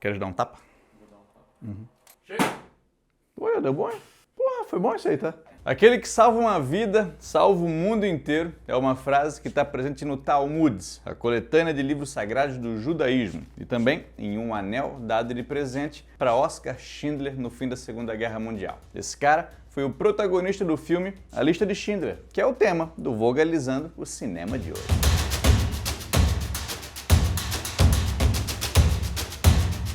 Queres dar um tapa? Vou dar um tapa. Chega! Pô, deu bom, hein? Porra, foi bom isso aí, tá? Aquele que salva uma vida, salva o mundo inteiro, é uma frase que está presente no Talmud, a coletânea de livros sagrados do judaísmo, e também em um anel dado de presente para Oskar Schindler no fim da Segunda Guerra Mundial. Esse cara foi o protagonista do filme A Lista de Schindler, que é o tema do Vogalizando o Cinema de hoje.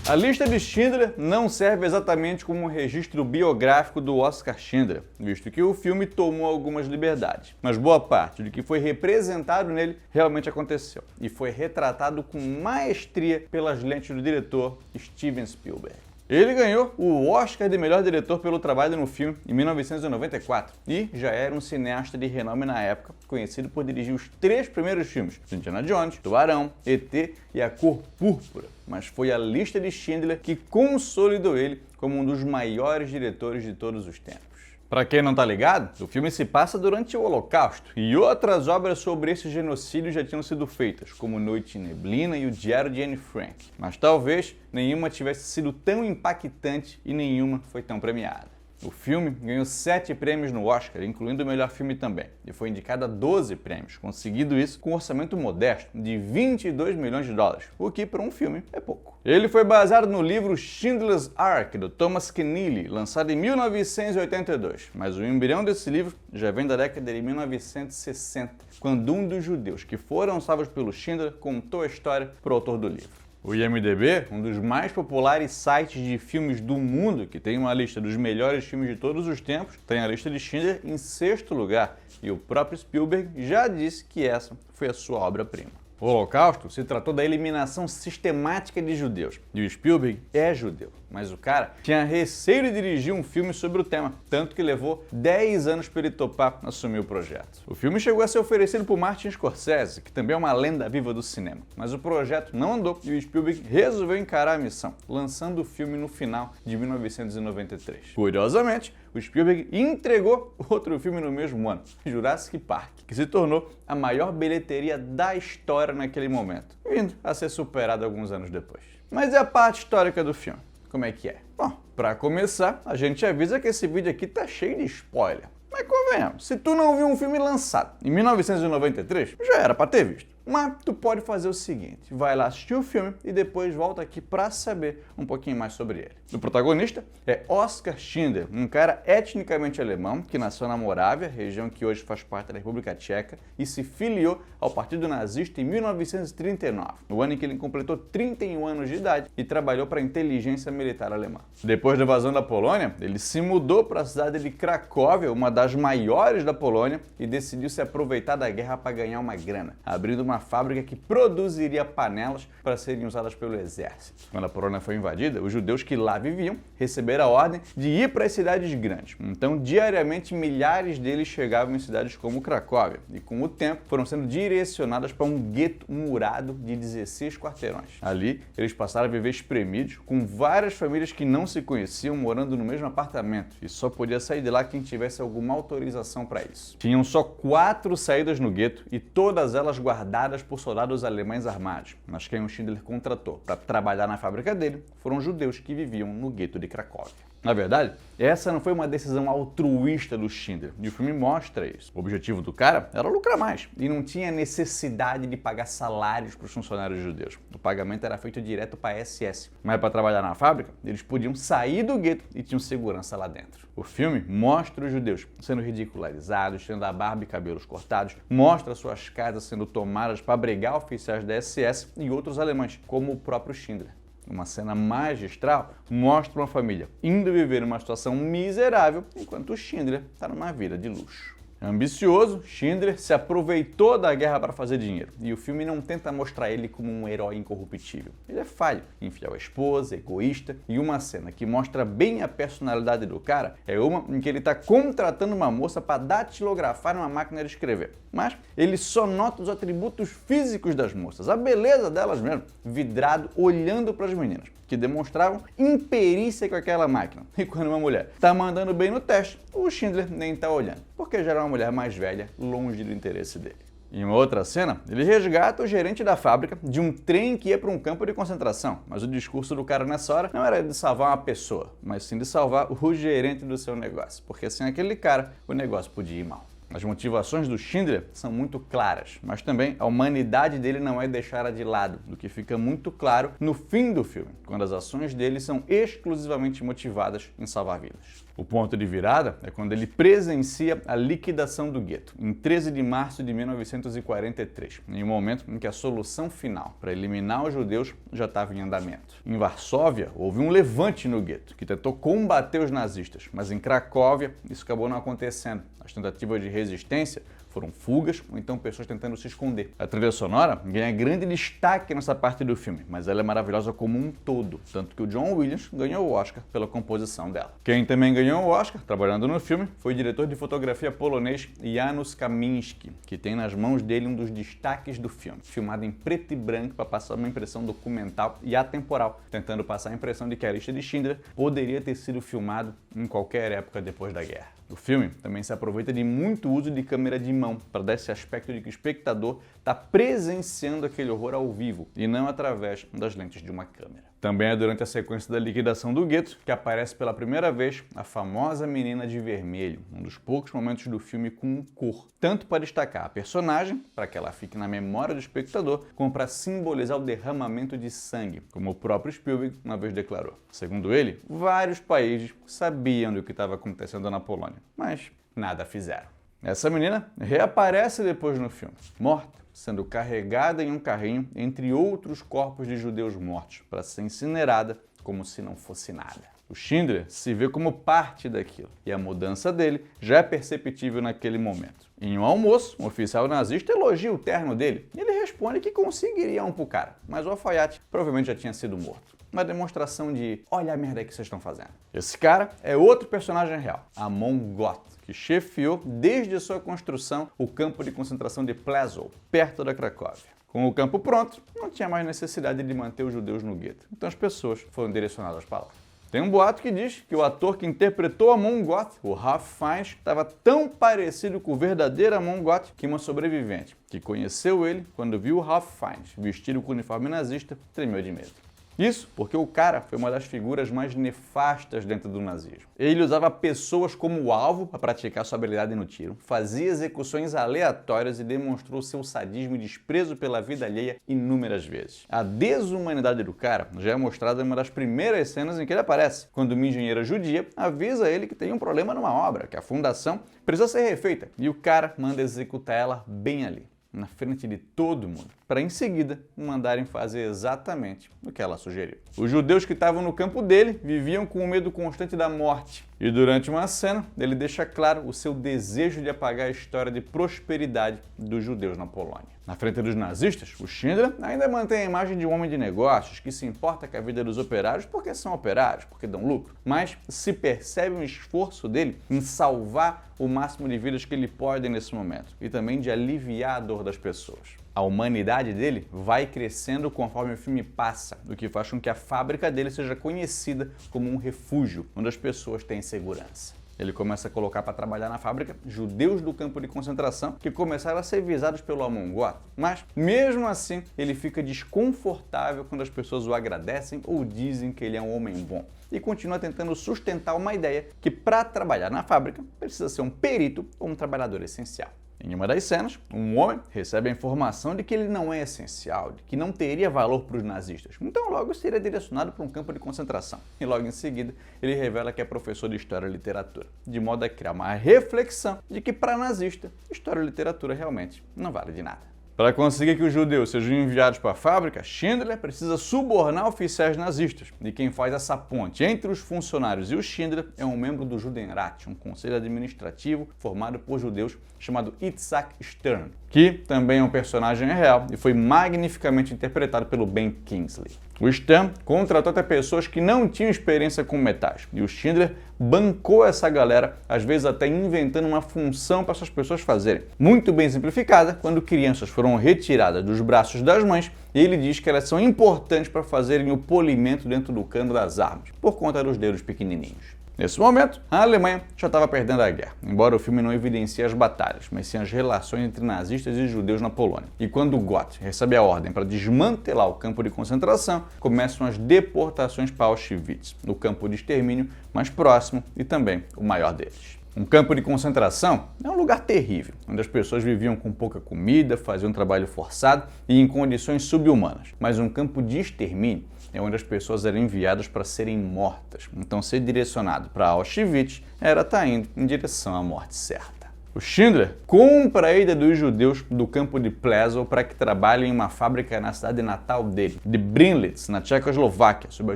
A Lista de Schindler não serve exatamente como um registro biográfico do Oskar Schindler, visto que o filme tomou algumas liberdades, mas boa parte do que foi representado nele realmente aconteceu e foi retratado com maestria pelas lentes do diretor Steven Spielberg. Ele ganhou o Oscar de melhor diretor pelo trabalho no filme em 1994 e já era um cineasta de renome na época, conhecido por dirigir os 3 primeiros filmes, Indiana Jones, Tubarão, ET e A Cor Púrpura. Mas foi A Lista de Schindler que consolidou ele como um dos maiores diretores de todos os tempos. Para quem não tá ligado, o filme se passa durante o Holocausto e outras obras sobre esse genocídio já tinham sido feitas, como Noite em Neblina e O Diário de Anne Frank. Mas talvez nenhuma tivesse sido tão impactante e nenhuma foi tão premiada. O filme ganhou 7 prêmios no Oscar, incluindo o melhor filme também, e foi indicado a 12 prêmios, conseguido isso com um orçamento modesto de 22 milhões de dólares, o que para um filme é pouco. Ele foi baseado no livro Schindler's Ark, do Thomas Keneally, lançado em 1982, mas o embrião desse livro já vem da década de 1960, quando um dos judeus que foram salvos pelo Schindler contou a história para o autor do livro. O IMDb, um dos mais populares sites de filmes do mundo, que tem uma lista dos melhores filmes de todos os tempos, tem a lista de Schindler em 6º lugar, e o próprio Spielberg já disse que essa foi a sua obra-prima. O Holocausto se tratou da eliminação sistemática de judeus, e o Spielberg é judeu, mas o cara tinha receio de dirigir um filme sobre o tema, tanto que levou 10 anos para ele topar assumir o projeto. O filme chegou a ser oferecido por Martin Scorsese, que também é uma lenda viva do cinema, mas o projeto não andou e o Spielberg resolveu encarar a missão, lançando o filme no final de 1993. Curiosamente, o Spielberg entregou outro filme no mesmo ano, Jurassic Park, que se tornou a maior bilheteria da história naquele momento, vindo a ser superado alguns anos depois. Mas é a parte histórica do filme. Como é que é? Bom, pra começar, a gente avisa que esse vídeo aqui tá cheio de spoiler. Mas convenhamos, se tu não viu um filme lançado em 1993, já era pra ter visto. Mas tu pode fazer o seguinte, vai lá assistir o filme e depois volta aqui pra saber um pouquinho mais sobre ele. O protagonista é Oskar Schindler, um cara etnicamente alemão que nasceu na Morávia, região que hoje faz parte da República Tcheca, e se filiou ao Partido Nazista em 1939, no ano em que ele completou 31 anos de idade e trabalhou para a inteligência militar alemã. Depois da invasão da Polônia, ele se mudou para a cidade de Cracóvia, uma das maiores da Polônia, e decidiu se aproveitar da guerra para ganhar uma grana, abrindo uma fábrica que produziria panelas para serem usadas pelo exército. Quando a Polônia foi invadida, os judeus que lá viviam receberam a ordem de ir para as cidades grandes. Então, diariamente, milhares deles chegavam em cidades como Cracóvia e, com o tempo, foram sendo direcionadas para um gueto murado de 16 quarteirões. Ali, eles passaram a viver espremidos, com várias famílias que não se conheciam morando no mesmo apartamento e só podia sair de lá quem tivesse alguma autorização para isso. Tinham só 4 saídas no gueto e todas elas guardadas por soldados alemães armados, mas quem o Schindler contratou para trabalhar na fábrica dele foram judeus que viviam no gueto de Cracóvia. Na verdade, essa não foi uma decisão altruísta do Schindler, e o filme mostra isso. O objetivo do cara era lucrar mais, e não tinha necessidade de pagar salários para os funcionários judeus. O pagamento era feito direto para a SS. Mas para trabalhar na fábrica, eles podiam sair do gueto e tinham segurança lá dentro. O filme mostra os judeus sendo ridicularizados, tendo a barba e cabelos cortados, mostra suas casas sendo tomadas para abrigar oficiais da SS e outros alemães, como o próprio Schindler. Uma cena magistral mostra uma família indo viver uma situação miserável enquanto o Schindler está numa vida de luxo. Ambicioso, Schindler se aproveitou da guerra para fazer dinheiro, e o filme não tenta mostrar ele como um herói incorruptível. Ele é falho, infiel à esposa, egoísta, e uma cena que mostra bem a personalidade do cara é uma em que ele está contratando uma moça para datilografar uma máquina de escrever. Mas ele só nota os atributos físicos das moças, a beleza delas mesmo, vidrado olhando para as meninas, que demonstravam imperícia com aquela máquina. E quando uma mulher está mandando bem no teste, o Schindler nem está olhando, porque já era uma mulher mais velha, longe do interesse dele. Em uma outra cena, ele resgata o gerente da fábrica de um trem que ia para um campo de concentração, mas o discurso do cara nessa hora não era de salvar uma pessoa, mas sim de salvar o gerente do seu negócio, porque sem aquele cara, o negócio podia ir mal. As motivações do Schindler são muito claras, mas também a humanidade dele não é deixada de lado, o que fica muito claro no fim do filme, quando as ações dele são exclusivamente motivadas em salvar vidas. O ponto de virada é quando ele presencia a liquidação do gueto, em 13 de março de 1943, em um momento em que a solução final para eliminar os judeus já estava em andamento. Em Varsóvia, houve um levante no gueto, que tentou combater os nazistas, mas em Cracóvia isso acabou não acontecendo. As tentativas de resistência foram fugas ou então pessoas tentando se esconder. A trilha sonora ganha grande destaque nessa parte do filme, mas ela é maravilhosa como um todo, tanto que o John Williams ganhou o Oscar pela composição dela. Quem também ganhou o Oscar, trabalhando no filme, foi o diretor de fotografia polonês Janusz Kaminski, que tem nas mãos dele um dos destaques do filme, filmado em preto e branco para passar uma impressão documental e atemporal, tentando passar a impressão de que a lista de Schindler poderia ter sido filmado em qualquer época depois da guerra. O filme também se aproveita de muito uso de câmera de mão para dar esse aspecto de que o espectador está presenciando aquele horror ao vivo e não através das lentes de uma câmera. Também é durante a sequência da liquidação do gueto que aparece pela primeira vez a famosa menina de vermelho, um dos poucos momentos do filme com cor, tanto para destacar a personagem, para que ela fique na memória do espectador, como para simbolizar o derramamento de sangue, como o próprio Spielberg uma vez declarou. Segundo ele, vários países sabiam do que estava acontecendo na Polônia, mas nada fizeram. Essa menina reaparece depois no filme, morta, sendo carregada em um carrinho entre outros corpos de judeus mortos, para ser incinerada como se não fosse nada. O Schindler se vê como parte daquilo, e a mudança dele já é perceptível naquele momento. Em um almoço, um oficial nazista elogia o terno dele, e ele responde que conseguiria um pro cara, mas o alfaiate provavelmente já tinha sido morto. Uma demonstração de, olha a merda que vocês estão fazendo. Esse cara é outro personagem real, Amon Goth, que chefiou desde a sua construção o campo de concentração de Plzeł, perto da Cracóvia. Com o campo pronto, não tinha mais necessidade de manter os judeus no gueto, então as pessoas foram direcionadas para lá. Tem um boato que diz que o ator que interpretou Amon Goth, o Ralph Fiennes, estava tão parecido com o verdadeiro Amon Goth que uma sobrevivente, que conheceu ele quando viu o Ralph Fiennes vestido com o uniforme nazista, tremeu de medo. Isso porque o cara foi uma das figuras mais nefastas dentro do nazismo. Ele usava pessoas como alvo para praticar sua habilidade no tiro, fazia execuções aleatórias e demonstrou seu sadismo e desprezo pela vida alheia inúmeras vezes. A desumanidade do cara já é mostrada em uma das primeiras cenas em que ele aparece, quando uma engenheira judia avisa ele que tem um problema numa obra, que a fundação precisa ser refeita, e o cara manda executar ela bem ali, na frente de todo mundo, para em seguida mandarem fazer exatamente o que ela sugeriu. Os judeus que estavam no campo dele viviam com o medo constante da morte, e durante uma cena ele deixa claro o seu desejo de apagar a história de prosperidade dos judeus na Polônia. Na frente dos nazistas, o Schindler ainda mantém a imagem de um homem de negócios que se importa com a vida dos operários porque são operários, porque dão lucro, mas se percebe um esforço dele em salvar o máximo de vidas que ele pode nesse momento e também de aliviar a dor das pessoas. A humanidade dele vai crescendo conforme o filme passa, o que faz com que a fábrica dele seja conhecida como um refúgio, onde as pessoas têm segurança. Ele começa a colocar para trabalhar na fábrica judeus do campo de concentração que começaram a ser visados pelo Amon Goth, mas mesmo assim ele fica desconfortável quando as pessoas o agradecem ou dizem que ele é um homem bom e continua tentando sustentar uma ideia que para trabalhar na fábrica precisa ser um perito ou um trabalhador essencial. Em uma das cenas, um homem recebe a informação de que ele não é essencial, de que não teria valor para os nazistas, então logo seria direcionado para um campo de concentração. E logo em seguida, ele revela que é professor de História e Literatura, de modo a criar uma reflexão de que para nazista, História e Literatura realmente não vale de nada. Para conseguir que os judeus sejam enviados para a fábrica, Schindler precisa subornar oficiais nazistas. E quem faz essa ponte entre os funcionários e o Schindler é um membro do Judenrat, um conselho administrativo formado por judeus chamado Itzhak Stern, que também é um personagem real e foi magnificamente interpretado pelo Ben Kingsley. O Stern contratou até pessoas que não tinham experiência com metais, e o Schindler bancou essa galera, às vezes até inventando uma função para essas pessoas fazerem. Muito bem simplificada, quando crianças foram retiradas dos braços das mães, ele diz que elas são importantes para fazerem o polimento dentro do cano das armas, por conta dos dedos pequenininhos. Nesse momento, a Alemanha já estava perdendo a guerra, embora o filme não evidencie as batalhas, mas sim as relações entre nazistas e judeus na Polônia. E quando Gott recebe a ordem para desmantelar o campo de concentração, começam as deportações para Auschwitz, o campo de extermínio mais próximo e também o maior deles. Um campo de concentração é um lugar terrível, onde as pessoas viviam com pouca comida, faziam trabalho forçado e em condições subhumanas. Mas um campo de extermínio é onde as pessoas eram enviadas para serem mortas. Então, ser direcionado para Auschwitz era estar indo em direção à morte certa. O Schindler compra a ida dos judeus do campo de Plzeň para que trabalhem em uma fábrica na cidade natal dele, de Brinlitz, na Tchecoslováquia, sob a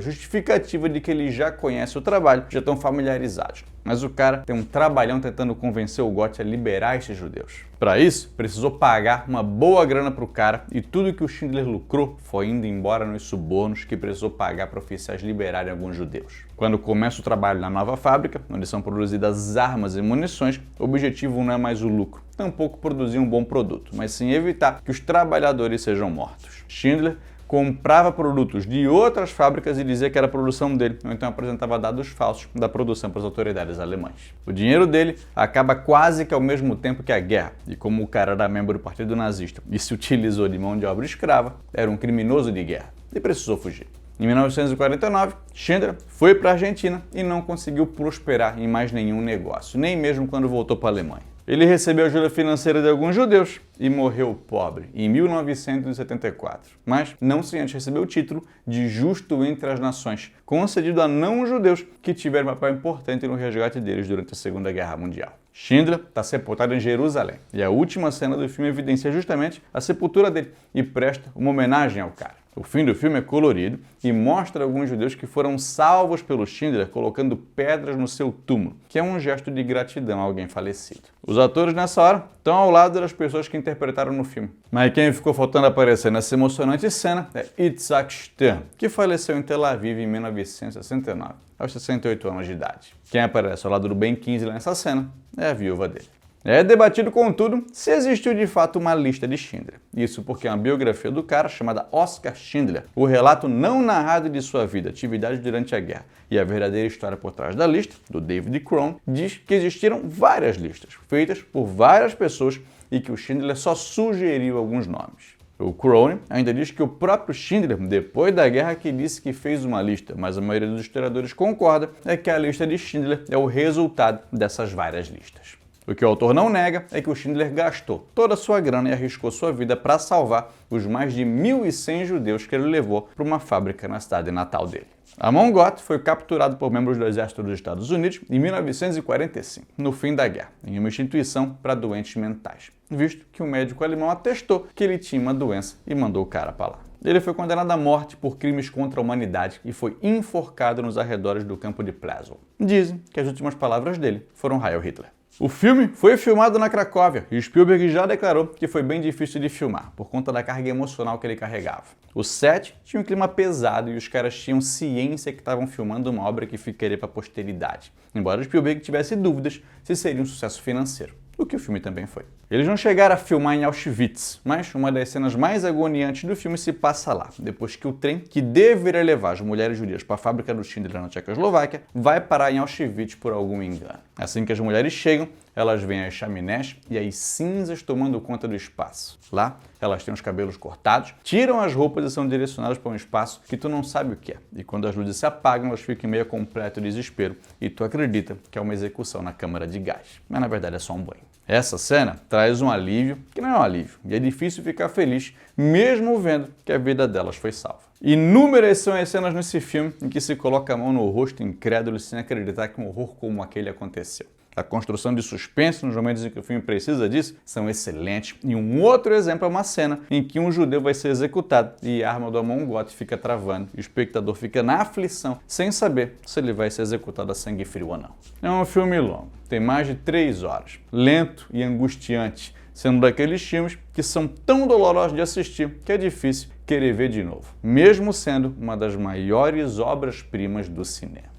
justificativa de que eles já conhecem o trabalho, já estão familiarizados. Mas o cara tem um trabalhão tentando convencer o Gott a liberar esses judeus. Para isso, precisou pagar uma boa grana para o cara e tudo que o Schindler lucrou foi indo embora nos subornos que precisou pagar para oficiais liberarem alguns judeus. Quando começa o trabalho na nova fábrica, onde são produzidas armas e munições, o objetivo não é mais o lucro, tampouco produzir um bom produto, mas sim evitar que os trabalhadores sejam mortos. Schindler comprava produtos de outras fábricas e dizia que era a produção dele, ou então apresentava dados falsos da produção para as autoridades alemãs. O dinheiro dele acaba quase que ao mesmo tempo que a guerra, e como o cara era membro do Partido Nazista e se utilizou de mão de obra escrava, era um criminoso de guerra e precisou fugir. Em 1949, Schindler foi para a Argentina e não conseguiu prosperar em mais nenhum negócio, nem mesmo quando voltou para a Alemanha. Ele recebeu ajuda financeira de alguns judeus e morreu pobre em 1974, mas não sem antes receber o título de Justo entre as Nações, concedido a não-judeus que tiveram um papel importante no resgate deles durante a Segunda Guerra Mundial. Schindler está sepultado em Jerusalém e a última cena do filme evidencia justamente a sepultura dele e presta uma homenagem ao cara. O fim do filme é colorido e mostra alguns judeus que foram salvos pelo Schindler colocando pedras no seu túmulo, que é um gesto de gratidão a alguém falecido. Os atores nessa hora estão ao lado das pessoas que interpretaram no filme. Mas quem ficou faltando aparecer nessa emocionante cena é Itzhak Stern, que faleceu em Tel Aviv em 1969, aos 68 anos de idade. Quem aparece ao lado do Ben Kingsley nessa cena é a viúva dele. É debatido, contudo, se existiu de fato uma lista de Schindler. Isso porque uma biografia do cara chamada Oskar Schindler, o relato não narrado de sua vida, atividades durante a guerra e a verdadeira história por trás da lista, do David Crohn, diz que existiram várias listas, feitas por várias pessoas e que o Schindler só sugeriu alguns nomes. O Crohn ainda diz que o próprio Schindler, depois da guerra, que disse que fez uma lista, mas a maioria dos historiadores concorda é que a lista de Schindler é o resultado dessas várias listas. O que o autor não nega é que o Schindler gastou toda a sua grana e arriscou sua vida para salvar os mais de 1.100 judeus que ele levou para uma fábrica na cidade natal dele. Amon Gott foi capturado por membros do exército dos Estados Unidos em 1945, no fim da guerra, em uma instituição para doentes mentais, visto que o médico alemão atestou que ele tinha uma doença e mandou o cara para lá. Ele foi condenado à morte por crimes contra a humanidade e foi enforcado nos arredores do campo de Plzeň. Dizem que as últimas palavras dele foram Heil Hitler. O filme foi filmado na Cracóvia e Spielberg já declarou que foi bem difícil de filmar, por conta da carga emocional que ele carregava. O set tinha um clima pesado e os caras tinham ciência que estavam filmando uma obra que ficaria para a posteridade, embora Spielberg tivesse dúvidas se seria um sucesso financeiro, o que o filme também foi. Eles não chegaram a filmar em Auschwitz, mas uma das cenas mais agoniantes do filme se passa lá, depois que o trem, que deveria levar as mulheres judias para a fábrica do Schindler na Tchecoslováquia, vai parar em Auschwitz por algum engano. Assim que as mulheres chegam, elas veem as chaminés e as cinzas tomando conta do espaço. Lá, elas têm os cabelos cortados, tiram as roupas e são direcionadas para um espaço que tu não sabe o que é. E quando as luzes se apagam, elas ficam em meio a completo desespero e tu acredita que é uma execução na câmara de gás. Mas na verdade é só um banho. Essa cena traz um alívio, que não é um alívio, e é difícil ficar feliz, mesmo vendo que a vida delas foi salva. Inúmeras são as cenas nesse filme em que se coloca a mão no rosto incrédulo sem acreditar que um horror como aquele aconteceu. A construção de suspense nos momentos em que o filme precisa disso são excelentes. E um outro exemplo é uma cena em que um judeu vai ser executado e a arma do Amon Gott fica travando. E o espectador fica na aflição, sem saber se ele vai ser executado a sangue frio ou não. É um filme longo, tem mais de 3 horas, lento e angustiante, sendo daqueles filmes que são tão dolorosos de assistir que é difícil querer ver de novo, mesmo sendo uma das maiores obras-primas do cinema.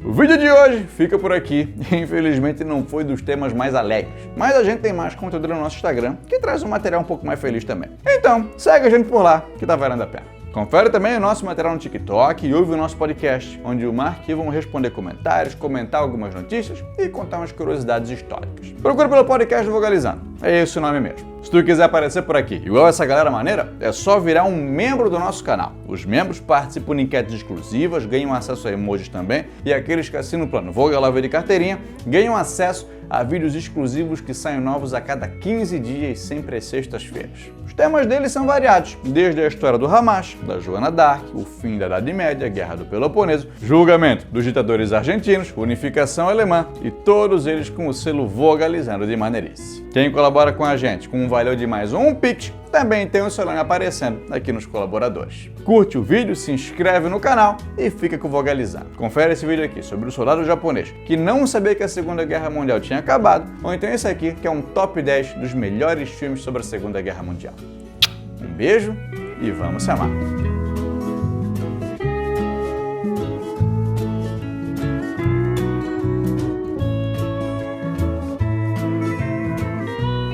O vídeo de hoje fica por aqui. Infelizmente não foi dos temas mais alegres, mas a gente tem mais conteúdo no nosso Instagram que traz um material um pouco mais feliz também. Então, segue a gente por lá que tá valendo a pena. Confere também o nosso material no TikTok e ouve o nosso podcast, onde o Mark e eu vão responder comentários, comentar algumas notícias e contar umas curiosidades históricas. Procura pelo podcast do Vogalizando, é esse o nome mesmo. Se tu quiser aparecer por aqui, igual essa galera maneira, é só virar um membro do nosso canal. Os membros participam de enquetes exclusivas, ganham acesso a emojis também, e aqueles que assinam o plano Vogalaver de carteirinha ganham acesso a vídeos exclusivos que saem novos a cada 15 dias, sempre às sextas-feiras. Os temas deles são variados, desde a história do Hamas, da Joana d'Arc, o fim da Idade Média, a Guerra do Peloponeso, julgamento dos ditadores argentinos, unificação alemã e todos eles com o selo Vogalizando de maneirice. Quem colabora com a gente com um valor de mais um Pix, também tem o seu nome aparecendo aqui nos colaboradores. Curte o vídeo, se inscreve no canal e fica com o Vogalizando. Confere esse vídeo aqui sobre o soldado japonês que não sabia que a Segunda Guerra Mundial tinha acabado, ou então esse aqui que é um top 10 dos melhores filmes sobre a Segunda Guerra Mundial. Um beijo e vamos se amar!